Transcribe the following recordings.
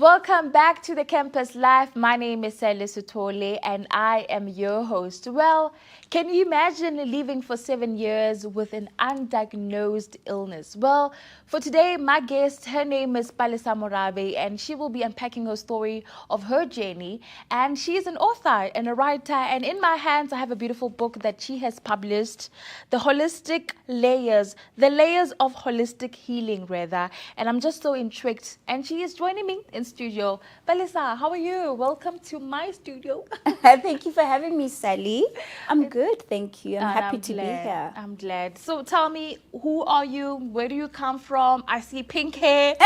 Welcome back to the Campus Life. My name is Palesa Morabe and I am your host. Well, can you imagine living for 7 years with an undiagnosed illness? Well, for today, my guest, her name is Palesa Morabe, and she will be unpacking her story of her journey. And she is an author and a writer. And in my hands, I have a beautiful book that she has published, The Layers of Holistic Healing, rather. And I'm just so intrigued. And she is joining me in studio. Palesa, how are you? Welcome to my studio. Thank you for having me, Sally. I'm good, thank you. I'm And happy to be here. I'm glad. So tell me, who are you? Where do you come from? I see pink hair.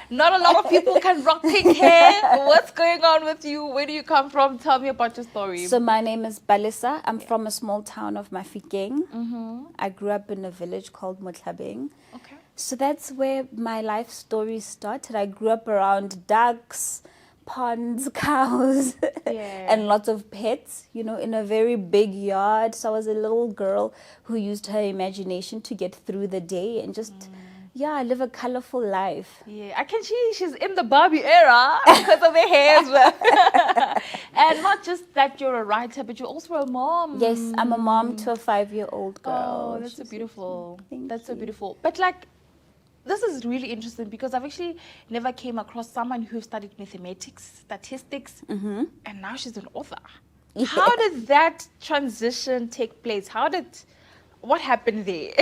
Not a lot of people can rock pink hair. What's going on with you? Where do you come from? Tell me about your story. So my name is Palesa. I'm from a small town of Mafikeng. I grew up in a village called Motlhabeng. Okay. So that's where my life story started. I grew up around ducks, ponds, cows, and lots of pets, in a very big yard. So I was a little girl who used her imagination to get through the day and just, live a colorful life. Yeah, I can see she's in the Barbie era because of the hair as well. And not just that you're a writer, but you're also a mom. Yes, I'm a mom to a 5-year-old girl. Oh, that's so beautiful. That's so beautiful. But this is really interesting because I've actually never came across someone who studied mathematics, statistics, and now she's an author. Yeah. How did that transition take place? What happened there?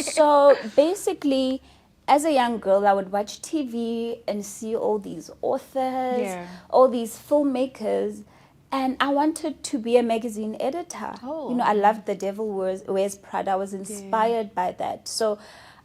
So basically, as a young girl, I would watch TV and see all these authors, all these filmmakers, and I wanted to be a magazine editor. Oh. I loved The Devil Wears Prada. I was inspired by that. So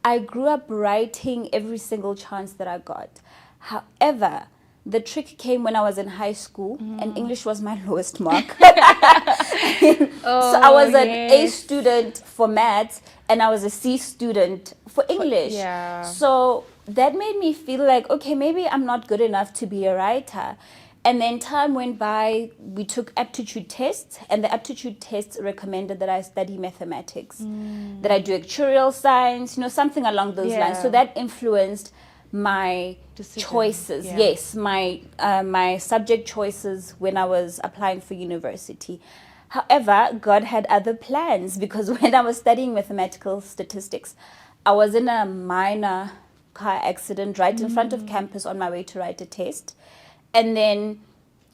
I grew up writing every single chance that I got. However, the trick came when I was in high school, and English was my lowest mark. So I was an A student for maths, and I was a C student for English. So that made me feel like, okay, maybe I'm not good enough to be a writer. And then time went by, we took aptitude tests, and the aptitude tests recommended that I study mathematics, that I do actuarial science, something along those lines. So that influenced my choices. Yes, my subject choices when I was applying for university. However, God had other plans because when I was studying mathematical statistics, I was in a minor car accident right in front of campus on my way to write a test. And then,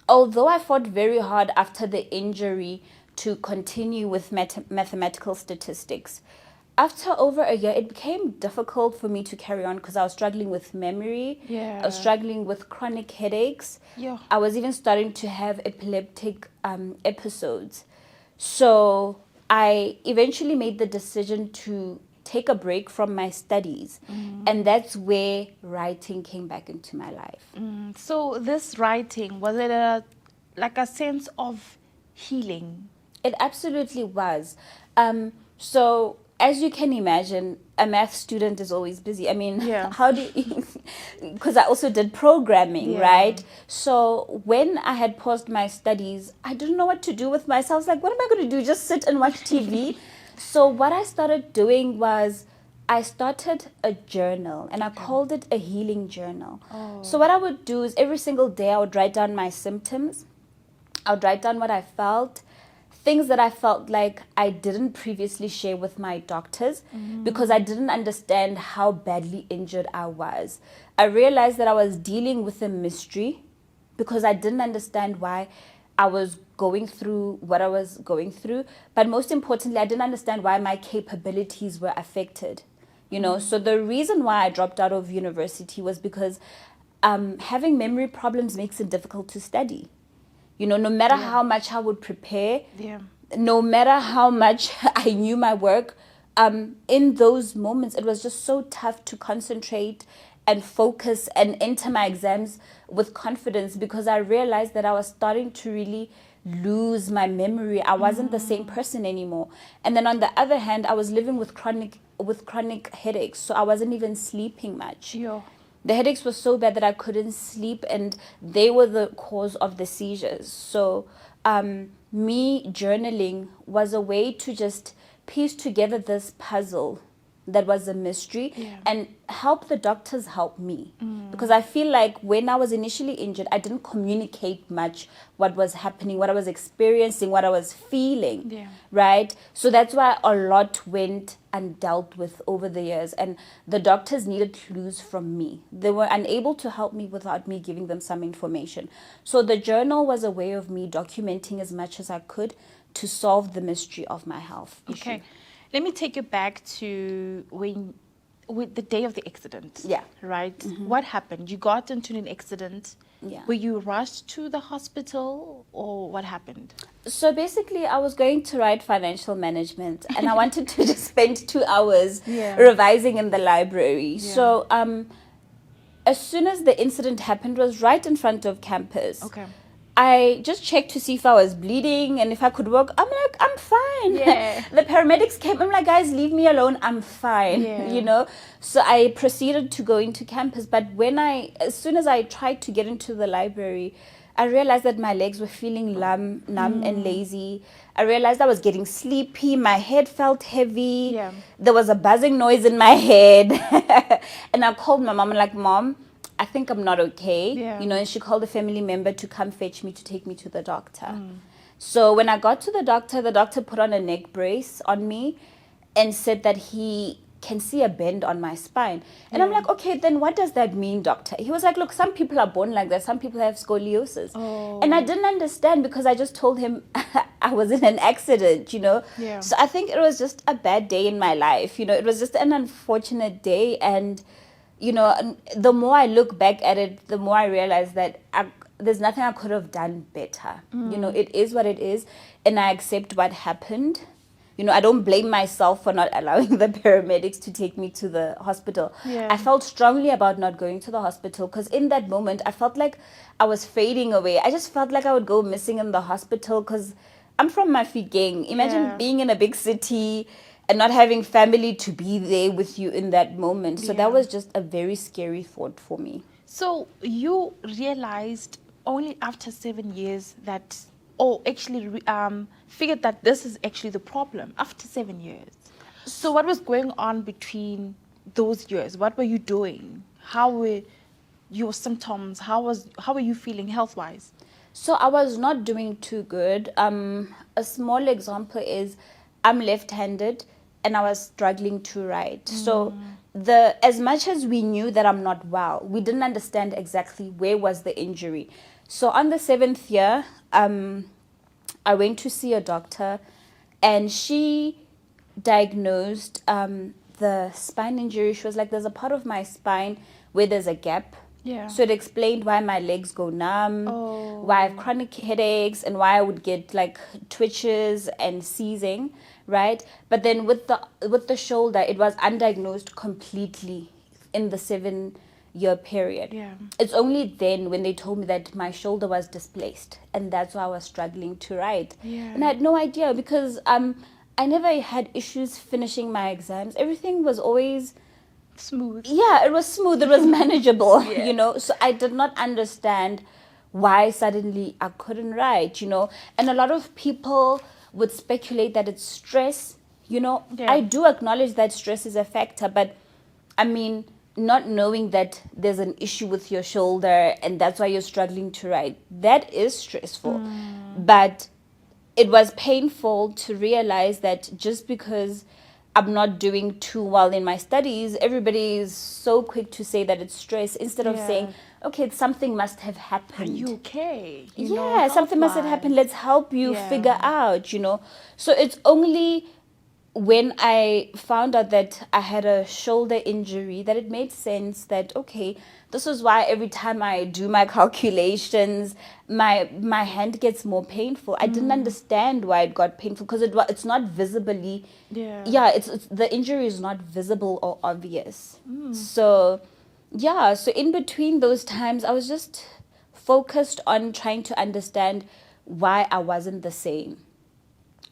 although I fought very hard after the injury to continue with mathematical statistics, after over a year, it became difficult for me to carry on because I was struggling with memory. I was struggling with chronic headaches. I was even starting to have epileptic episodes. So I eventually made the decision to take a break from my studies, and that's where writing came back into my life. So this writing, was it a sense of healing? It absolutely was. So as you can imagine, a math student is always busy. I mean, how do you, because I also did programming, right? So when I had paused my studies, I didn't know what to do with myself. I was like, what am I going to do? Just sit and watch TV? So what I started doing was I started a journal, and I called it a healing journal. So what I would do is every single day I would write down my symptoms. I would write down what I felt, things that I felt like I didn't previously share with my doctors because I didn't understand how badly injured I was. I realized that I was dealing with a mystery because I didn't understand why I was going through what I was going through. But most importantly, I didn't understand why my capabilities were affected. So the reason why I dropped out of university was because having memory problems makes it difficult to study. No matter how much I would prepare, no matter how much I knew my work, in those moments, it was just so tough to concentrate and focus and enter my exams with confidence because I realized that I was starting to really lose my memory. I wasn't the same person anymore. And then on the other hand, I was living with chronic headaches, so I wasn't even sleeping much. The headaches were so bad that I couldn't sleep, and they were the cause of the seizures. So me journaling was a way to just piece together this puzzle that was a mystery, and help the doctors help me. Because I feel like when I was initially injured, I didn't communicate much what was happening, what I was experiencing, what I was feeling, right? So that's why a lot went undealt with over the years, and the doctors needed clues from me. They were unable to help me without me giving them some information. So the journal was a way of me documenting as much as I could to solve the mystery of my health issue. Okay. Let me take you back to with the day of the accident. Yeah. Right? What happened? You got into an accident. Yeah. Were you rushed to the hospital, or what happened? So basically, I was going to write financial management, and I wanted to just spend 2 hours revising in the library. So as soon as the incident happened, was right in front of campus. Okay. I just checked to see if I was bleeding and if I could walk. I'm like, I'm fine. Yeah. The paramedics came. I'm like, guys, leave me alone. I'm fine. Yeah. You know. So I proceeded to go into campus. But as soon as I tried to get into the library, I realized that my legs were feeling numb and lazy. I realized I was getting sleepy. My head felt heavy. Yeah. There was a buzzing noise in my head. And I called my mom. I'm like, Mom, I think I'm not okay, you know, and she called a family member to come fetch me, to take me to the doctor. So when I got to the doctor put on a neck brace on me and said that he can see a bend on my spine. And I'm like, okay, then what does that mean, doctor? He was like, look, some people are born like that. Some people have scoliosis. And I didn't understand because I just told him I was in an accident, you know. So I think it was just a bad day in my life. You know, it was just an unfortunate day. And you know, the more I look back at it, the more I realize that there's nothing I could have done better. You know, it is what it is, and I accept what happened. You know, I don't blame myself for not allowing the paramedics to take me to the hospital. I felt strongly about not going to the hospital because in that moment, I felt like I was fading away. I just felt like I would go missing in the hospital because I'm from Mafikeng. Imagine being in a big city and not having family to be there with you in that moment. So that was just a very scary thought for me. So you realized only after 7 years that, or actually figured that this is actually the problem after 7 years. So what was going on between those years? What were you doing? How were your symptoms? How were you feeling health-wise? So I was not doing too good. A small example is I'm left-handed and I was struggling to write. So as much as we knew that I'm not well, we didn't understand exactly where was the injury. So on the 7th year, I went to see a doctor and she diagnosed the spine injury. She was like, there's a part of my spine where there's a gap. So it explained why my legs go numb, why I have chronic headaches, and why I would get like twitches and seizing, right? But then with the shoulder, it was undiagnosed completely in the 7-year period. It's only then when they told me that my shoulder was displaced, and that's why I was struggling to write. And I had no idea because I never had issues finishing my exams. Everything was always smooth. Yeah, it was smooth. It was manageable, you know. So I did not understand why suddenly I couldn't write, you know. And a lot of people would speculate that it's stress, you know. I do acknowledge that stress is a factor, but I mean, not knowing that there's an issue with your shoulder and that's why you're struggling to write, that is stressful. But it was painful to realize that just because I'm not doing too well in my studies, everybody is so quick to say that it's stress instead of saying, okay, something must have happened. Are you okay? Something must have happened. Let's help you figure out, you know. So it's only when I found out that I had a shoulder injury that it made sense that, okay, this is why every time I do my calculations, my hand gets more painful. I didn't understand why it got painful because it's not visibly, it's the injury is not visible or obvious. So in between those times, I was just focused on trying to understand why I wasn't the same.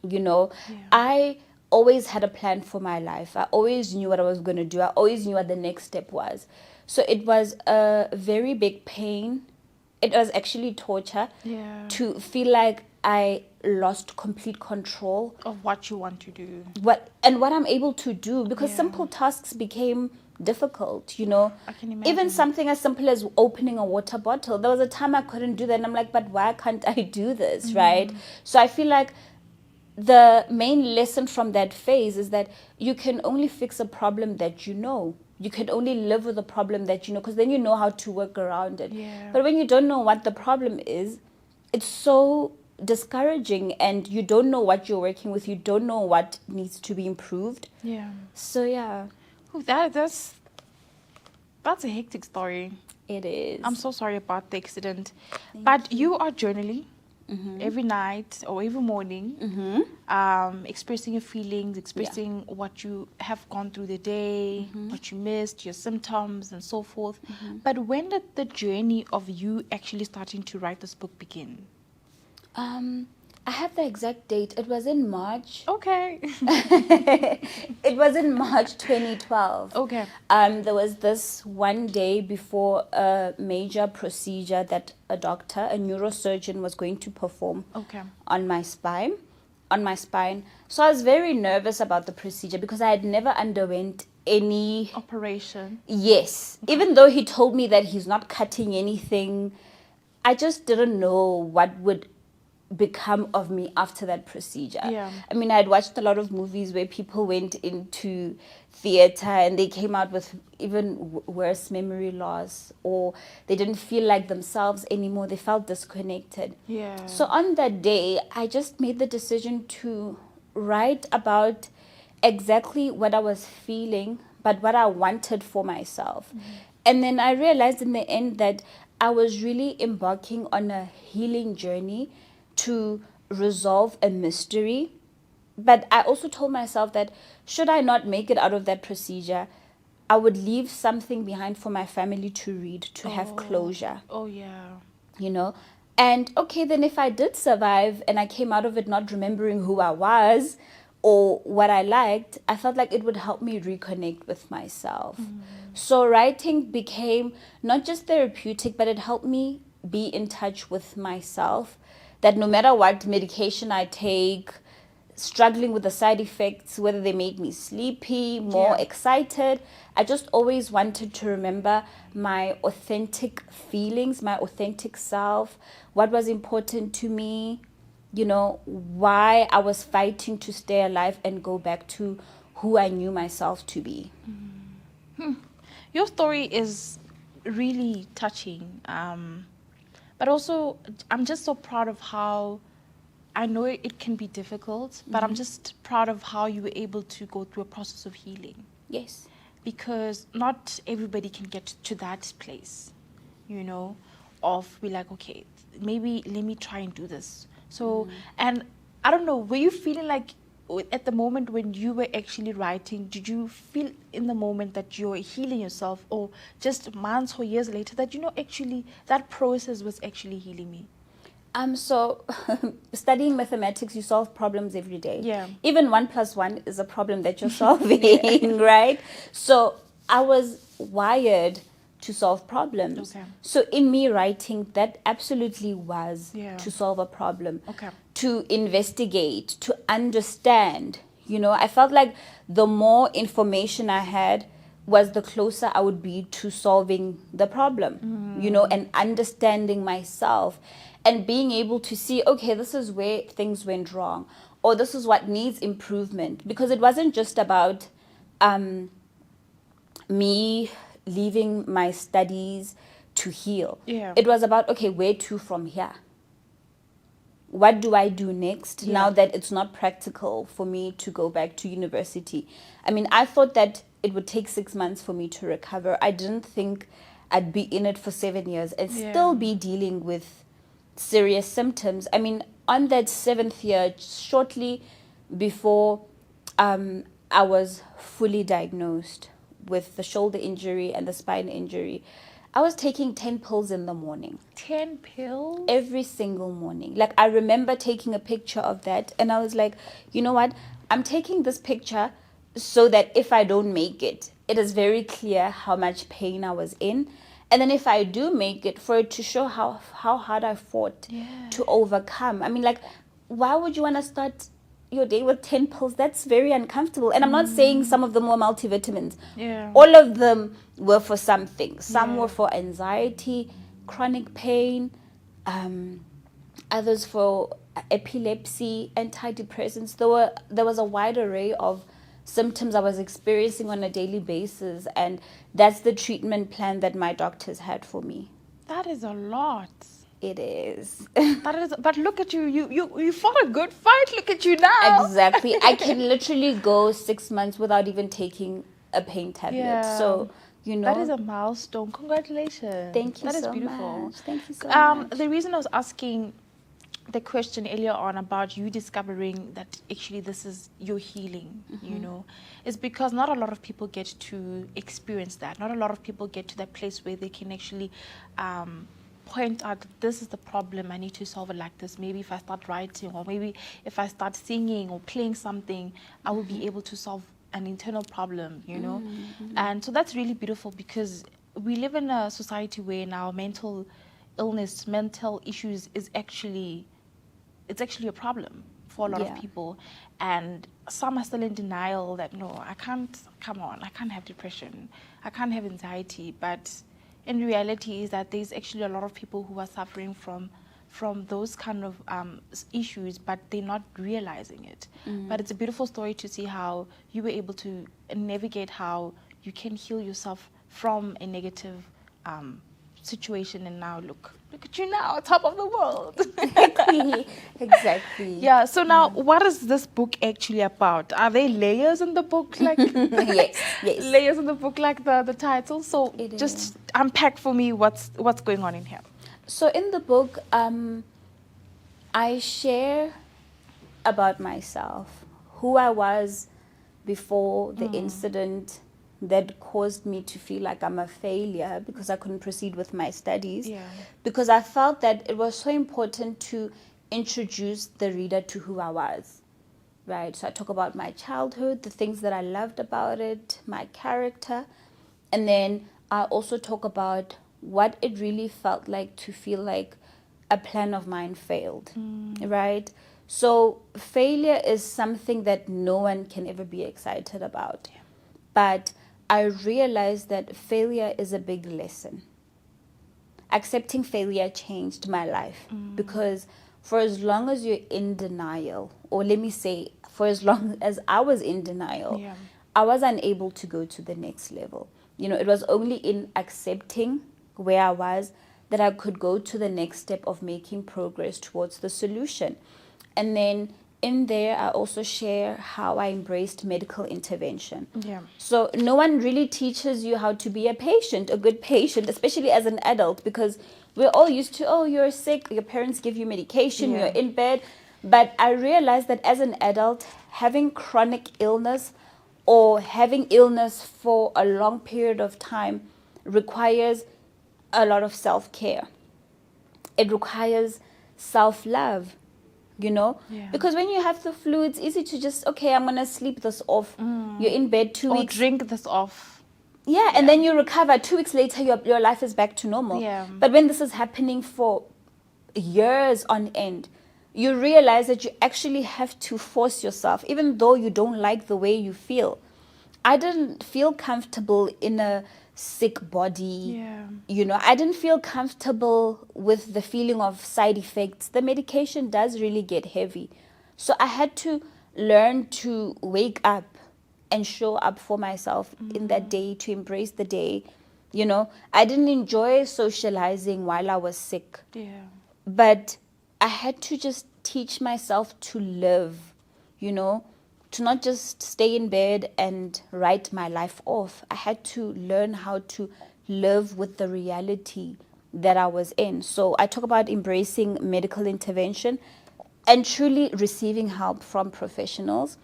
You know, I always had a plan for my life. I always knew what I was going to do. I always knew what the next step was. So it was a very big pain. It was actually torture to feel like I lost complete control of what you want to do. What I'm able to do, because simple tasks became difficult, you know. I can imagine. Even something as simple as opening a water bottle. There was a time I couldn't do that, and I'm like, but why can't I do this, right? So I feel like the main lesson from that phase is that you can only fix a problem that you know. You can only live with a problem that you know, because then you know how to work around it. Yeah. But when you don't know what the problem is, it's so discouraging, and you don't know what you're working with. You don't know what needs to be improved. Yeah. So yeah. Ooh, that's a hectic story. It is. I'm so sorry about the accident. But you are journaling every night or every morning, expressing your feelings, expressing what you have gone through the day, what you missed, your symptoms, and so forth. But when did the journey of you actually starting to write this book begin? I have the exact date. It was in March. Okay. It was in March 2012. Okay. There was this one day before a major procedure that a doctor, a neurosurgeon, was going to perform on my spine. So I was very nervous about the procedure because I had never underwent any operation. Yes. Even though he told me that he's not cutting anything, I just didn't know what would become of me after that procedure. Yeah. I mean, I had watched a lot of movies where people went into theater and they came out with even worse memory loss, or they didn't feel like themselves anymore. They felt disconnected. Yeah. So on that day, I just made the decision to write about exactly what I was feeling, but what I wanted for myself. And then I realized in the end that I was really embarking on a healing journey to resolve a mystery. But I also told myself that should I not make it out of that procedure, I would leave something behind for my family to read, to have closure. Oh, yeah. You know? And okay, then if I did survive and I came out of it not remembering who I was or what I liked, I felt like it would help me reconnect with myself. So writing became not just therapeutic, but it helped me be in touch with myself. That no matter what medication I take, struggling with the side effects, whether they made me sleepy, more excited, I just always wanted to remember my authentic feelings, my authentic self, what was important to me, you know, why I was fighting to stay alive and go back to who I knew myself to be. Your story is really touching. But also, I'm just so proud of how, I know it can be difficult, but I'm just proud of how you were able to go through a process of healing. Yes. Because not everybody can get to that place, you know, of be like, okay, maybe let me try and do this. So, and I don't know, were you feeling like at the moment when you were actually writing, did you feel in the moment that you're healing yourself, or just months or years later that, you know, actually that process was actually healing me? So studying mathematics, you solve problems every day. Yeah. Even 1 + 1 is a problem that you're solving, right? So I was wired to solve problems. Okay. So in me writing, that absolutely was to solve a problem. Okay. To investigate, to understand. You know, I felt like the more information I had was the closer I would be to solving the problem, you know, and understanding myself and being able to see, okay, this is where things went wrong, or this is what needs improvement. Because it wasn't just about me leaving my studies to heal. Yeah. It was about, okay, where to from here? What do I do next now that it's not practical for me to go back to university? I mean, I thought that it would take 6 months for me to recover. I didn't think I'd be in it for 7 years and still be dealing with serious symptoms. I mean, on that 7th year, shortly before I was fully diagnosed with the shoulder injury and the spine injury, I was taking 10 pills in the morning. 10 pills? Every single morning. Like, I remember taking a picture of that, and I was like, you know what? I'm taking this picture so that if I don't make it, it is very clear how much pain I was in And then if I do make it, for it to show how hard I fought to overcome. I mean, like, why would you want to start your day with 10 pills? That's very uncomfortable. And I'm not saying some of them were multivitamins. Yeah. All of them were for something. Some were for anxiety, chronic pain, others for epilepsy, antidepressants. There was a wide array of symptoms I was experiencing on a daily basis, and that's the treatment plan that my doctors had for me. That is a lot. It is. But look at you. You fought a good fight. Look at you now. Exactly. I can literally go 6 months without even taking a pain tablet. Yeah. So, you know. That is a milestone. Congratulations. Thank you so much. That is beautiful. Thank you so much. The reason I was asking the question earlier on about you discovering that actually this is your healing, you know, is because not a lot of people get to experience that. Not a lot of people get to that place where they can actually point out, this is the problem, I need to solve it like this. Maybe if I start writing, or maybe if I start singing or playing something, I will be able to solve an internal problem, you know. And so that's really beautiful, because we live in a society where now mental illness, mental issues is actually a problem for a lot of people, and some are still in denial that no, I can't have depression, I can't have anxiety. But in reality is that there's actually a lot of people who are suffering from those kind of issues, but they're not realizing it. But it's a beautiful story to see how you were able to navigate how you can heal yourself from a negative situation, and now look at you now, top of the world. Exactly. Yeah. So now, what is this book actually about? Are there layers in the book, like yes, layers in the book, like the title? So just unpack for me what's going on in here. So in the book, I share about myself, who I was before the incident that caused me to feel like I'm a failure because I couldn't proceed with my studies. Yeah. Because I felt that it was so important to introduce the reader to who I was, right? So I talk about my childhood, the things that I loved about it, my character, and then I also talk about what it really felt like to feel like a plan of mine failed, right? So failure is something that no one can ever be excited about. Yeah. But I realized that failure is a big lesson. Accepting failure changed my life because for as long as you're in denial, or let me say, for as long as I was in denial, I was unable to go to the next level. You know, it was only in accepting where I was that I could go to the next step of making progress towards the solution. And then in there, I also share how I embraced medical intervention. Yeah. So no one really teaches you how to be a good patient, especially as an adult, because we're all used to, oh, you're sick, your parents give you medication, you're in bed. But I realized that as an adult, having chronic illness or having illness for a long period of time requires a lot of self-care. It requires self-love. You know, because when you have the flu, it's easy to just, okay, I'm going to sleep this off. You're in bed 2 weeks. Or drink this off. Yeah, and then you recover. 2 weeks later, your life is back to normal. Yeah. But when this is happening for years on end, you realize that you actually have to force yourself, even though you don't like the way you feel. I didn't feel comfortable in a sick body. You know, I didn't feel comfortable with the feeling of side effects. The medication does really get heavy. So I had to learn to wake up and show up for myself in that day, to embrace the day. You know, I didn't enjoy socializing while I was sick. But I had to just teach myself to live, you know, to not just stay in bed and write my life off. I had to learn how to live with the reality that I was in. So I talk about embracing medical intervention and truly receiving help from professionals.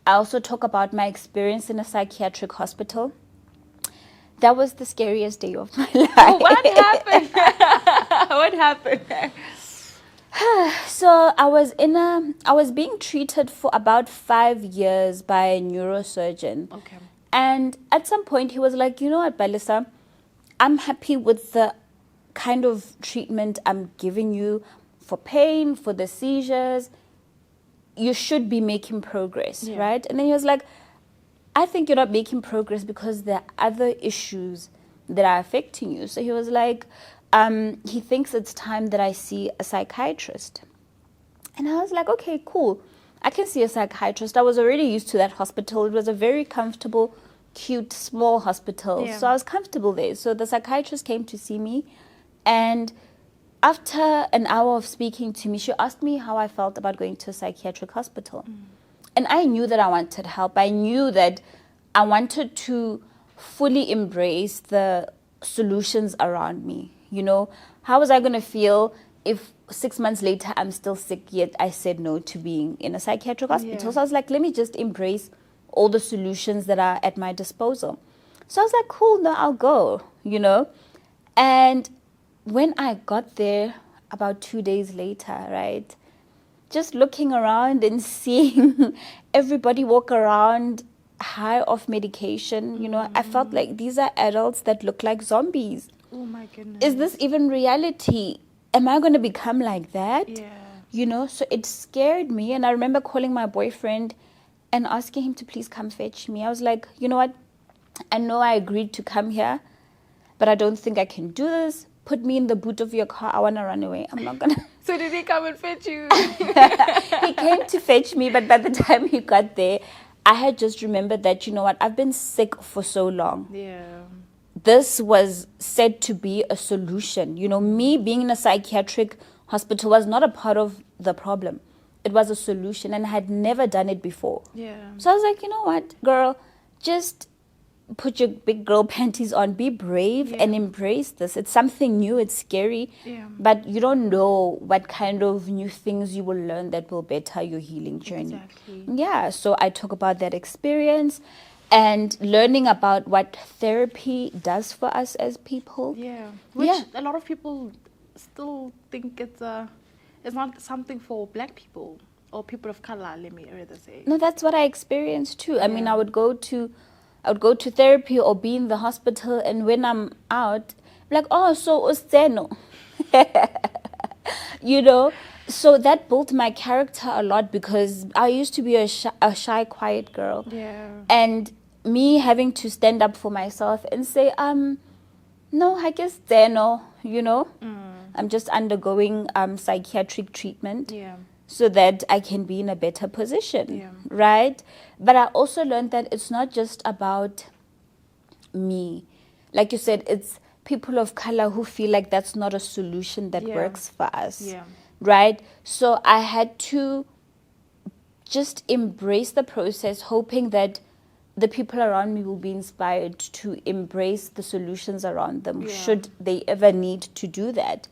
I also talk about my experience in a psychiatric hospital. That was the scariest day of my life. Oh, what happened? What happened? So I was being treated for about 5 years by a neurosurgeon. Okay. And at some point he was like, you know what, Palesa, I'm happy with the kind of treatment I'm giving you for pain, for the seizures. You should be making progress, right? And then he was like, I think you're not making progress because there are other issues that are affecting you. So he was like, he thinks it's time that I see a psychiatrist. And I was like, okay, cool. I can see a psychiatrist. I was already used to that hospital. It was a very comfortable, cute, small hospital. So I was comfortable there. So the psychiatrist came to see me. And after an hour of speaking to me, she asked me how I felt about going to a psychiatric hospital. And I knew that I wanted help. I knew that I wanted to fully embrace the solutions around me. You know, how was I going to feel if 6 months later I'm still sick, yet I said no to being in a psychiatric hospital? So I was like, let me just embrace all the solutions that are at my disposal. So I was like, cool, no, I'll go, you know. And when I got there about 2 days later, right, just looking around and seeing everybody walk around high off medication, you know, I felt like these are adults that look like zombies. Oh my goodness. Is this even reality? Am I going to become like that? Yeah. You know, so it scared me. And I remember calling my boyfriend and asking him to please come fetch me. I was like, you know what? I know I agreed to come here, but I don't think I can do this. Put me in the boot of your car. I want to run away. I'm not going to. So did he come and fetch you? He came to fetch me, but by the time he got there, I had just remembered that, you know what, I've been sick for so long. Yeah. This was said to be a solution. You know, me being in a psychiatric hospital was not a part of the problem. It was a solution, and I had never done it before. Yeah. So I was like, you know what, girl, just put your big girl panties on, be brave and embrace this. It's something new, it's scary, but you don't know what kind of new things you will learn that will better your healing journey. Exactly. Yeah, so I talk about that experience and learning about what therapy does for us as people. Yeah. Which a lot of people still think it's not something for black people or people of color, let me rather say. No, that's what I experienced too. I mean, I would go to therapy or be in the hospital, and when I'm out, like, oh, so Osteno. You know, so that built my character a lot because I used to be a shy, quiet girl. Yeah. And me having to stand up for myself and say, no, I guess Zeno, you know, I'm just undergoing psychiatric treatment. Yeah. So that I can be in a better position, right? But I also learned that it's not just about me. Like you said, it's people of color who feel like that's not a solution that works for us, right? So I had to just embrace the process, hoping that the people around me will be inspired to embrace the solutions around them, should they ever need to do that.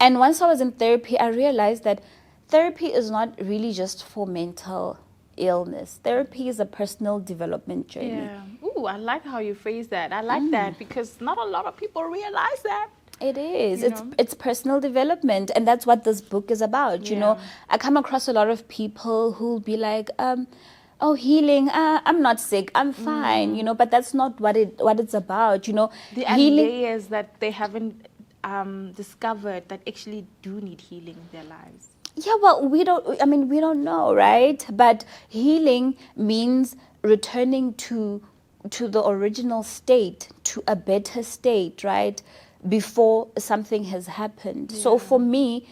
And once I was in therapy, I realized that therapy is not really just for mental illness. Therapy is a personal development journey. Yeah. Ooh, I like how you phrase that. I like that because not a lot of people realize that. It is. It's personal development, and that's what this book is about. You know, I come across a lot of people who'll be like, oh, healing, I'm not sick, I'm fine, you know, but that's not what it's about, you know. The layers that they haven't discovered that actually do need healing in their lives. Yeah, well, we don't know, right? But healing means returning to the original state, to a better state, right? Before something has happened. Yeah. So for me,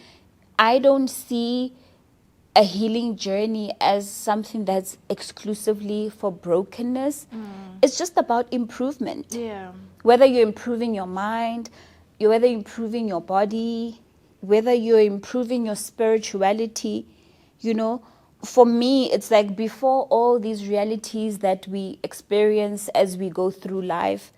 I don't see a healing journey as something that's exclusively for brokenness. It's just about improvement. Yeah. Whether you're improving your mind, whether you're improving your body, whether you're improving your spirituality, you know, for me, it's like before all these realities that we experience as we go through life,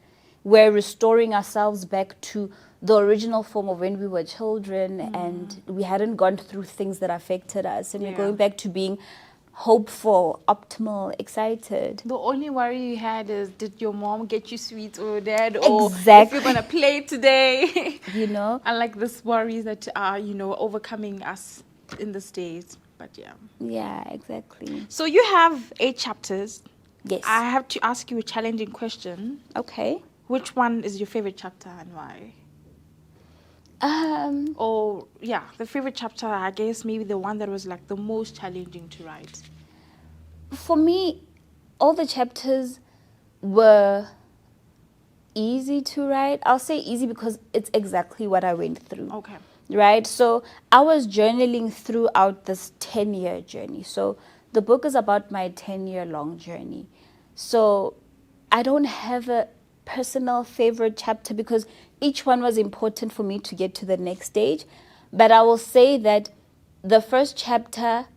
we're restoring ourselves back to the original form of when we were children and we hadn't gone through things that affected us. And we're going back to being hopeful, optimal, excited. The only worry you had is, did your mom get you sweets or dad? Or exactly. if you're going to play today. You know? I like this worries that are, you know, overcoming us in these days. But yeah. Yeah, exactly. So you have 8 chapters. Yes. I have to ask you a challenging question. Okay. which one is your favorite chapter and why? The favorite chapter, I guess maybe the one that was like the most challenging to write. For me, all the chapters were easy to write. I'll say easy because it's exactly what I went through. Okay. Right? So I was journaling throughout this 10-year journey. So the book is about my 10-year long journey. So I don't have a personal favorite chapter because each one was important for me to get to the next stage. But I will say that the first chapter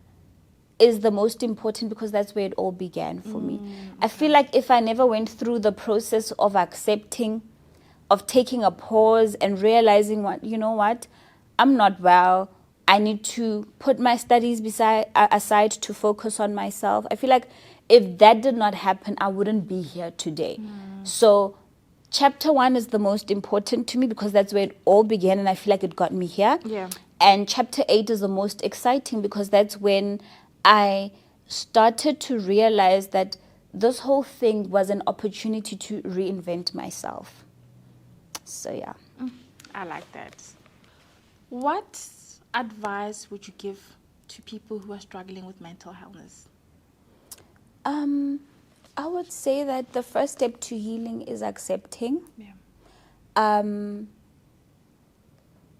is the most important because that's where it all began for me. Okay. I feel like if I never went through the process of accepting, of taking a pause and realizing what, I'm not well. I need to put my studies aside to focus on myself. I feel like if that did not happen, I wouldn't be here today. So chapter 1 is the most important to me because that's where it all began and I feel like it got me here. Yeah. And chapter 8 is the most exciting because that's when I started to realize that this whole thing was an opportunity to reinvent myself. So, yeah. I like that. What advice would you give to people who are struggling with mental illness? I would say that the first step to healing is accepting. Yeah.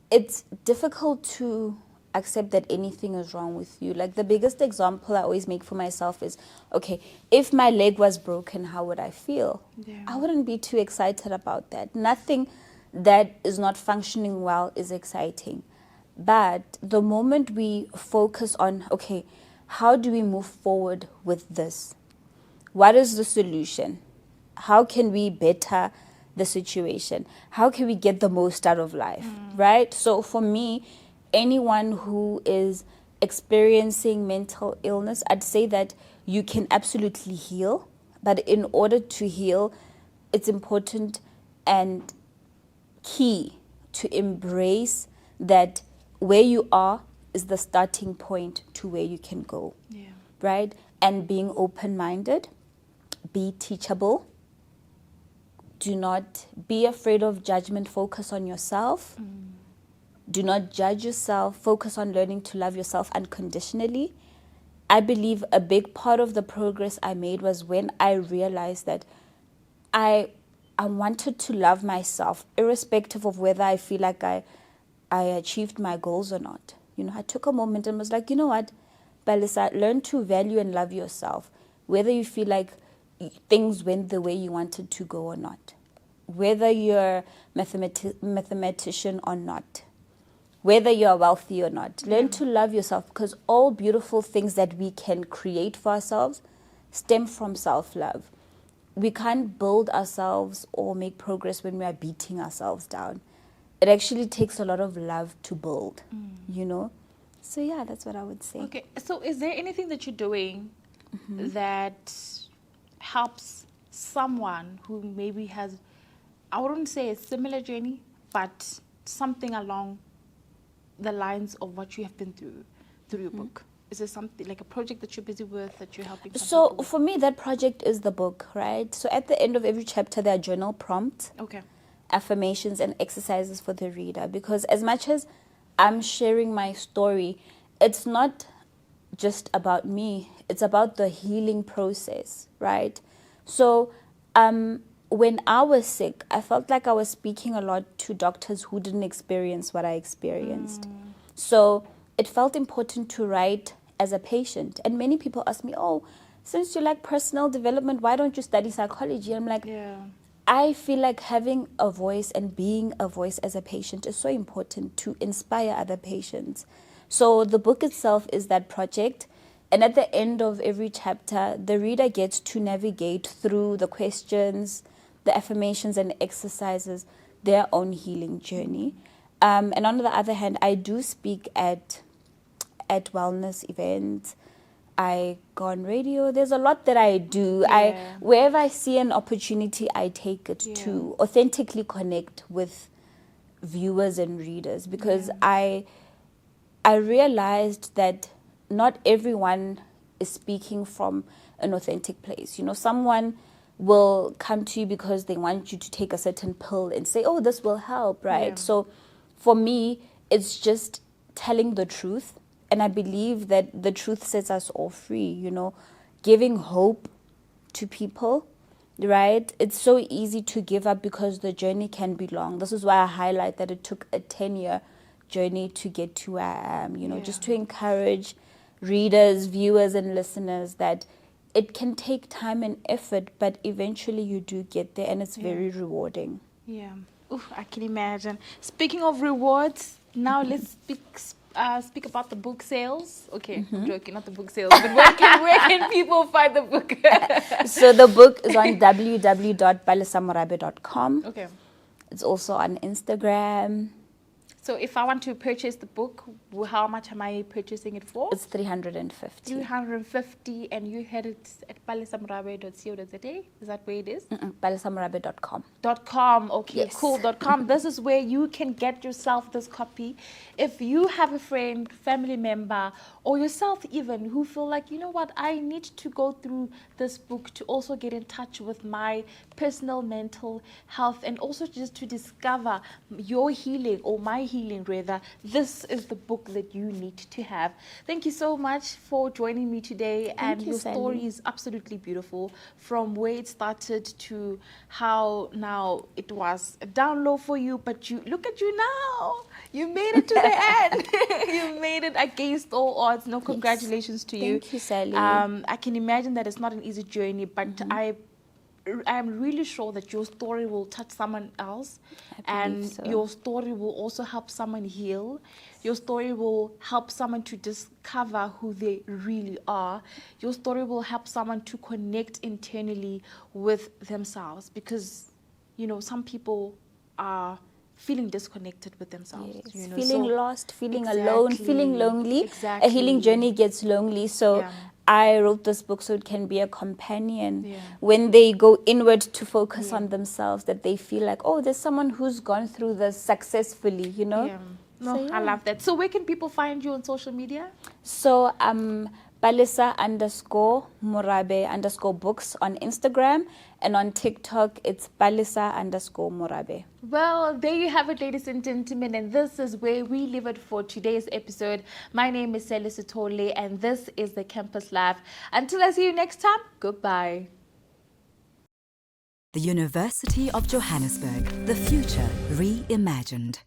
It's difficult to accept that anything is wrong with you. Like the biggest example I always make for myself is, okay, if my leg was broken, how would I feel? Yeah. I wouldn't be too excited about that. Nothing that is not functioning well is exciting. But the moment we focus on, okay, how do we move forward with this? What is the solution? How can we better the situation? How can we get the most out of life, right? So for me, anyone who is experiencing mental illness, I'd say that you can absolutely heal. But in order to heal, it's important and key to embrace that where you are is the starting point to where you can go, right? And being open-minded, be teachable. Do not be afraid of judgment. Focus on yourself. Do not judge yourself. Focus on learning to love yourself unconditionally. I believe a big part of the progress I made was when I realized that I wanted to love myself, irrespective of whether I feel like I achieved my goals or not. I took a moment and was like, you know what, Palesa, learn to value and love yourself, whether you feel like things went the way you wanted to go or not, whether you're a mathematician or not, whether you're wealthy or not. Learn to love yourself because all beautiful things that we can create for ourselves stem from self-love. We can't build ourselves or make progress when we are beating ourselves down. It actually takes a lot of love to build, So yeah, that's what I would say. Okay, so is there anything that you're doing that helps someone who maybe has, I wouldn't say a similar journey, but something along the lines of what you have been through your book? Is there something like a project that you're busy with that you're helping So people with? for me, that project is the book, right? So at the end of every chapter, there are journal prompts, affirmations, and exercises for the reader. Because as much as I'm sharing my story, it's not just about me. It's about the healing process, right? So when I was sick, I felt like I was speaking a lot to doctors who didn't experience what I experienced. So it felt important to write as a patient. And many people ask me, oh, since you like personal development, why don't you study psychology? I'm like, I feel like having a voice and being a voice as a patient is so important to inspire other patients. So the book itself is that project. And at the end of every chapter, the reader gets to navigate through the questions, the affirmations and exercises, their own healing journey. And on the other hand, I do speak at wellness events. I go on radio. There's a lot that I do. Wherever I see an opportunity, I take it to authentically connect with viewers and readers because I realized that not everyone is speaking from an authentic place. Someone will come to you because they want you to take a certain pill and say, oh, this will help, right? Yeah. So for me, it's just telling the truth. And I believe that the truth sets us all free, you know, giving hope to people, right? It's so easy to give up because the journey can be long. This is why I highlight that it took a 10-year journey to get to where I am, you know, just to encourage readers, viewers, and listeners that it can take time and effort, but eventually you do get there, and it's very rewarding. Yeah. Ooh, I can imagine. Speaking of rewards, now let's speak about the book sales. Okay, I'm joking, not the book sales, but where can people find the book? So the book is on www.palesamorabe.com. Okay. It's also on Instagram. So if I want to purchase the book, how much am I purchasing it for? It's 350. 350, and you had it at palesamorabe.co.za. Is that where it is? Palesamorabe.com. .com. Okay, Yes. cool. .com. This is where you can get yourself this copy. If you have a friend, family member, or yourself even who feel like, you know what, I need to go through this book to also get in touch with my personal mental health, and also just to discover your healing, or my healing rather, this is the book that you need to have. Thank you so much for joining me today. Thank you, your Sally. story is absolutely beautiful, from where it started to how now it was a down low for you, but you look at you now, you made it to the end. You made it against all odds. No, congratulations to you. Thank you, Sally. I can imagine that it's not an easy journey, but I am really sure that your story will touch someone else, and so. your story will also help someone heal. Your story will help someone to discover who they really are. Your story will help someone to connect internally with themselves, because, you know, some people are feeling disconnected with themselves. Yes. You know, Feeling lost, feeling alone, Exactly. feeling lonely. Exactly. A healing journey gets lonely. So Yeah. I wrote this book so it can be a companion Yeah. when they go inward to focus on themselves, that they feel like, oh, there's someone who's gone through this successfully, you know? Yeah. No, So, I love that. So where can people find you on social media? So Palesa_Morabe_books on Instagram, and on TikTok it's Palesa_Morabe. Well, there you have it, ladies and gentlemen, and this is where we leave it for today's episode. My name is Palesa Morabe, and this is the Campus Life. Until I see you next time, goodbye. The University of Johannesburg, the future reimagined.